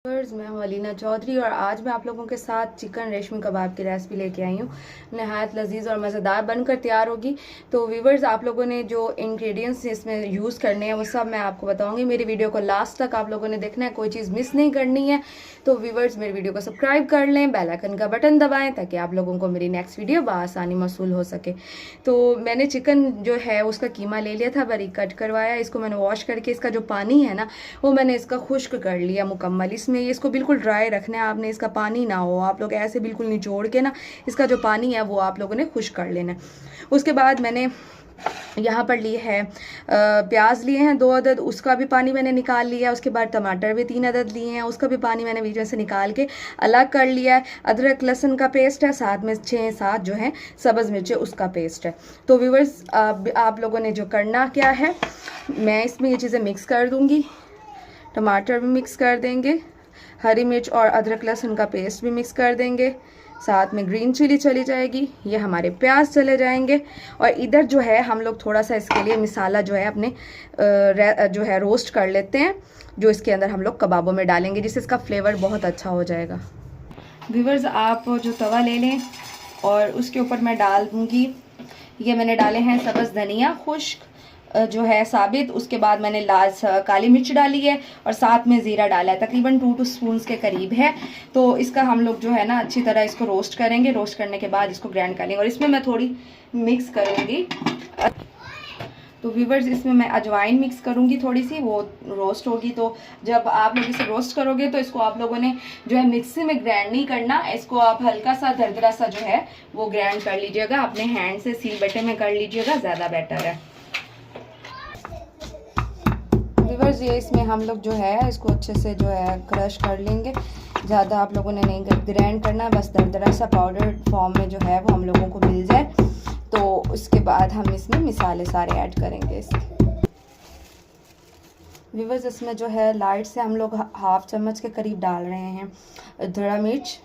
मैं हूं अलीना चौधरी और आज मैं आप लोगों के साथ चिकन रेशमी कबाब की रेसिपी लेके आई हूँ। नहायत लजीज और मज़ेदार बनकर तैयार होगी। तो व्यूवर्स, आप लोगों ने जो इंग्रेडिएंट्स इसमें यूज़ करने हैं वो सब मैं आपको बताऊंगी। मेरी वीडियो को लास्ट तक आप लोगों ने देखना है, कोई चीज़ मिस नहीं करनी है। तो व्यूवर्स, मेरी वीडियो को सब्सक्राइब कर लें, बेल आइकन का बटन दबाएँ ताकि आप लोगों को मेरी नेक्स्ट वीडियो बआसानी मौसूल हो सके। तो मैंने चिकन जो है उसका कीमा ले लिया था, बारीक कट करवाया। इसको मैंने वॉश करके इसका जो पानी है ना वो मैंने इसका खुश्क कर लिया मुकम्मल। इसमें इसको बिल्कुल ड्राई रखना है आपने, इसका पानी ना हो। आप लोग ऐसे बिल्कुल निचोड़ के ना इसका जो पानी है वो आप लोगों ने खुश्क कर लेना है। उसके बाद मैंने यहाँ पर लिए है प्याज लिए हैं 2 अदद, उसका भी पानी मैंने निकाल लिया। उसके बाद टमाटर भी 3 अदद लिए हैं, उसका भी पानी मैंने बीच में से निकाल के अलग कर लिया है। अदरक लहसुन का पेस्ट है, साथ में 6-7 जो है सब्ज़ मिर्चें उसका पेस्ट है। तो व्यूवर्स, आप लोगों ने जो करना क्या है, मैं इसमें ये चीज़ें मिक्स कर दूँगी। टमाटर भी मिक्स कर देंगे, हरी मिर्च और अदरक लहसुन का पेस्ट भी मिक्स कर देंगे, साथ में ग्रीन चिली चली जाएगी, ये हमारे प्याज चले जाएंगे। और इधर जो है हम लोग थोड़ा सा इसके लिए मिसाला जो है अपने जो है रोस्ट कर लेते हैं, जो इसके अंदर हम लोग कबाबों में डालेंगे, जिससे इसका फ्लेवर बहुत अच्छा हो जाएगा। व्यूवर्स, आप जो तवा ले लें और उसके ऊपर मैं डाल दूँगी, ये मैंने डाले हैं सब्ज़ धनिया खुश्क जो है साबित। उसके बाद मैंने लाल काली मिर्च डाली है और साथ में ज़ीरा डाला है, तकरीबन 2 स्पून्स के करीब है। तो इसका हम लोग जो है ना अच्छी तरह इसको रोस्ट करेंगे। रोस्ट करने के बाद इसको ग्राइंड कर लेंगे और इसमें मैं थोड़ी मिक्स करूँगी। तो व्यूवर्स, इसमें मैं अजवाइन मिक्स करूँगी थोड़ी सी, वो रोस्ट होगी। तो जब आप लोग इसे रोस्ट करोगे तो इसको आप लोगों ने जो है मिक्सी में ग्राइंड नहीं करना, इसको आप हल्का सा दरदरा सा जो है वो ग्राइंड कर लीजिएगा, अपने हैंड से सील बटे में कर लीजिएगा, ज़्यादा बेटर है। व्यूवर्स, ये इसमें हम लोग जो है इसको अच्छे से जो है क्रश कर लेंगे। ज़्यादा आप लोगों ने नहीं ग्राइंड करना, बस दरदरा सा पाउडर फॉर्म में जो है वो हम लोगों को मिल जाए। तो उसके बाद हम इसमें मिसाले सारे ऐड करेंगे इसके। व्यूवर्स, इसमें जो है लाइट से हम लोग 1/2 चम्मच के करीब डाल रहे हैं धड़ा मिर्च,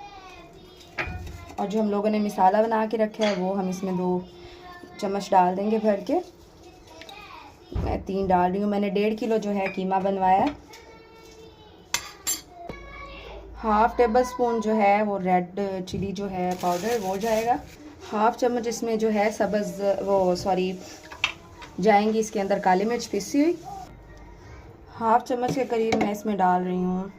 और जो हम लोगों ने मिसाला बना के रखा है वो हम इसमें 2 चम्मच डाल देंगे भर के। मैं 3 डाल रही हूँ, मैंने 1.5 किलो जो है कीमा बनवाया। 1/2 टेबल स्पून जो है वो रेड चिली जो है पाउडर वो जाएगा। 1/2 चम्मच इसमें जो है जाएंगी इसके अंदर काली मिर्च पिसी हुई। 1/2 चम्मच के करीब मैं इसमें डाल रही हूँ।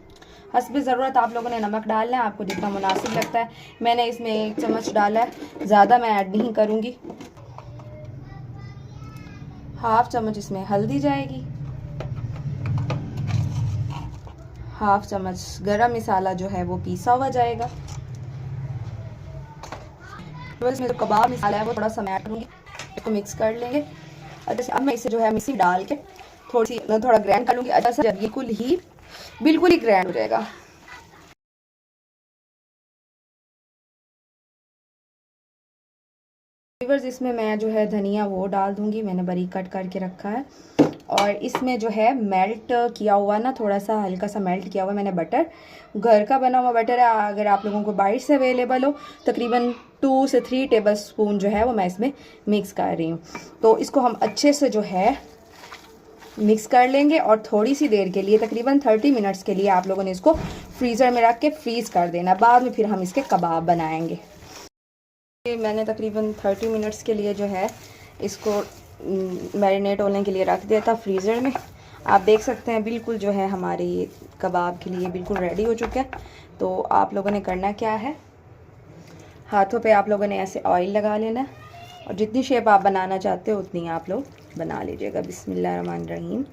हस्बे ज़रूरत आप लोगों ने नमक डालना है, आपको जितना मुनासिब लगता है। मैंने इसमें 1 चम्मच डाला है, ज़्यादा मैं ऐड नहीं करूँगी। 1/2 चम्मच इसमें हल्दी जाएगी। 1/2 चम्मच गरम मसाला जो है वो पीसा हुआ जाएगा। तो इसमें जो कबाब मसाला है वो थोड़ा सा मैं ऐड करूँगी, इसको मिक्स कर लेंगे। अच्छा, अब मैं इसे जो है मिक्सी डाल के थोड़ा ग्राइंड कर लूँगी अच्छा सा, जब बिल्कुल ही ग्राइंड हो जाएगा। व्यूअर्स, इसमें मैं जो है धनिया वो डाल दूँगी, मैंने बारीक कट करके रखा है। और इसमें जो है मेल्ट किया हुआ ना, थोड़ा सा हल्का सा मेल्ट किया हुआ मैंने बटर, घर का बना हुआ बटर है। अगर आप लोगों को बाहर से अवेलेबल हो, तकरीबन 2 से 3 टेबल स्पून जो है वो मैं इसमें मिक्स कर रही हूँ। तो इसको हम अच्छे से जो है मिक्स कर लेंगे और थोड़ी सी देर के लिए, तकरीबन 30 मिनट्स के लिए आप लोगों ने इसको फ्रीज़र में रख के फ्रीज़ कर देना। बाद में फिर हम इसके कबाब बनाएंगे। मैंने तकरीबन 30 मिनट्स के लिए जो है इसको मैरिनेट होने के लिए रख दिया था फ्रीज़र में। आप देख सकते हैं बिल्कुल जो है हमारे ये कबाब के लिए बिल्कुल रेडी हो चुका है। तो आप लोगों ने करना क्या है, हाथों पे आप लोगों ने ऐसे ऑयल लगा लेना है और जितनी शेप आप बनाना चाहते हो उतनी आप लोग बना लीजिएगा। बिस्मिल्लाहिर्रहमानिर्रहीम।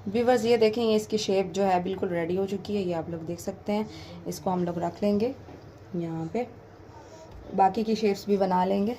व्यूअर्स, ये देखें, ये इसकी शेप जो है बिल्कुल रेडी हो चुकी है, ये आप लोग देख सकते हैं। इसको हम लोग रख लेंगे यहाँ पे, बाकी की शेप्स भी बना लेंगे।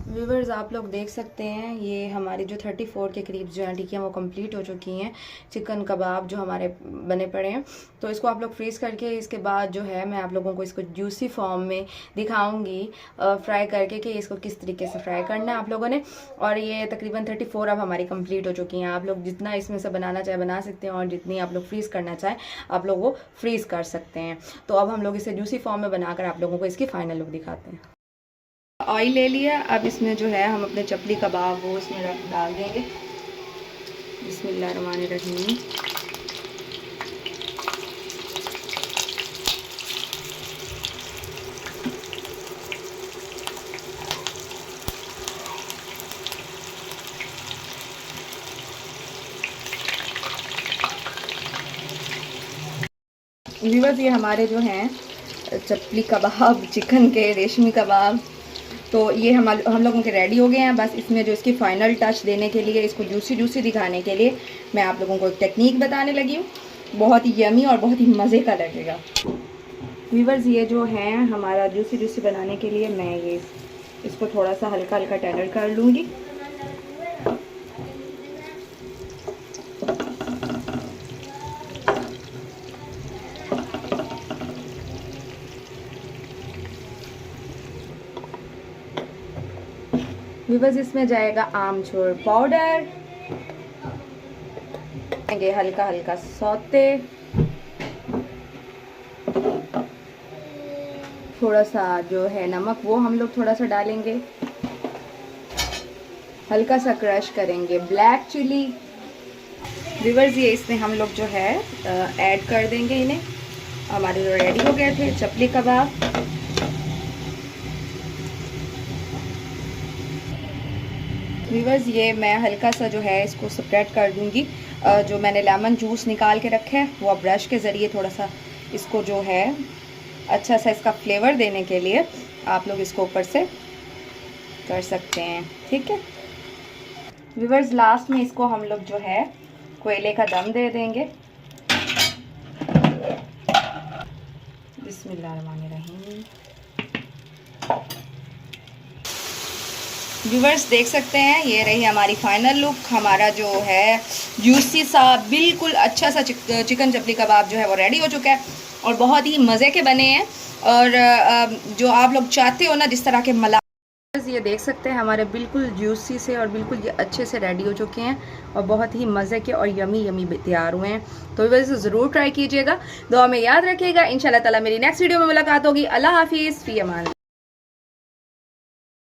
व्यूवर्स आप लोग देख सकते हैं ये हमारी जो 34 के करीब जो हैं टिक्कियाँ वो कंप्लीट हो चुकी हैं। चिकन कबाब जो हमारे बने पड़े हैं, तो इसको आप लोग फ्रीज़ करके इसके बाद जो है मैं आप लोगों को इसको जूसी फॉर्म में दिखाऊंगी फ्राई करके कि इसको किस तरीके से फ्राई करना है आप लोगों ने। और ये तकरीबन 34 अब हमारी कंप्लीट हो चुकी हैं। आप लोग जितना इसमें से बनाना चाहे बना सकते हैं और जितनी आप लोग फ्रीज़ करना चाहें आप लोग वो फ्रीज़ कर सकते हैं। तो अब हम लोग इसे जूसी फॉर्म में बनाकर आप लोगों को इसकी फाइनल लुक दिखाते हैं। ऑयल ले लिया, अब इसमें जो है हम अपने चपली कबाब वो इसमें डाल देंगे। बिस्मिल्लाहिर्रहमानिर्रहीम। व्यूअर्स ये हमारे जो हैं चपली कबाब, चिकन के रेशमी कबाब, तो ये हम लोगों के रेडी हो गए हैं। बस इसमें जो इसकी फ़ाइनल टच देने के लिए, इसको जूसी जूसी दिखाने के लिए मैं आप लोगों को एक टेक्निक बताने लगी हूँ। बहुत ही यमी और बहुत ही मज़े का लगेगा। व्यूअर्स ये जो है हमारा जूसी जूसी बनाने के लिए मैं ये इसको थोड़ा सा हल्का हल्का टेंडर कर लूँगी। व्यूअर्स इसमें जाएगा आमचूर पाउडर, हल्का हल्का सौते, थोड़ा सा जो है नमक वो हम लोग थोड़ा सा डालेंगे, हल्का सा क्रश करेंगे ब्लैक चिली। व्यूअर्स ये इसमें हम लोग जो है ऐड कर देंगे इन्हें। हमारे जो रेडी हो गए थे चपली कबाब। व्यूअर्स ये मैं हल्का सा जो है इसको स्प्रेड कर दूंगी। जो मैंने लेमन जूस निकाल के रखा है वो ब्रश के ज़रिए थोड़ा सा इसको जो है अच्छा सा इसका फ्लेवर देने के लिए आप लोग इसको ऊपर से कर सकते हैं, ठीक है। व्यूअर्स लास्ट में इसको हम लोग जो है कोयले का दम दे देंगे। बिस्मिल्लाहिर्रहमानिर्रहीम। व्यूअर्स देख सकते हैं ये रही हमारी फाइनल लुक। हमारा जो है जूसी सा बिल्कुल अच्छा सा चिकन चपली कबाब जो है वो रेडी हो चुका है और बहुत ही मज़े के बने हैं। और जो आप लोग चाहते हो ना जिस तरह के मला, ये देख सकते हैं हमारे बिल्कुल जूसी से और बिल्कुल ये अच्छे से रेडी हो चुके हैं और बहुत ही मज़े के और यमी यमी तैयार हुए हैं। तो वैसे ज़रूर ट्राई कीजिएगा, दुआ में याद रखिएगा। इंशाल्लाह ताला मेरी नेक्स्ट वीडियो में मुलाकात होगी। अल्लाह हाफिज़, फ़ी अमान।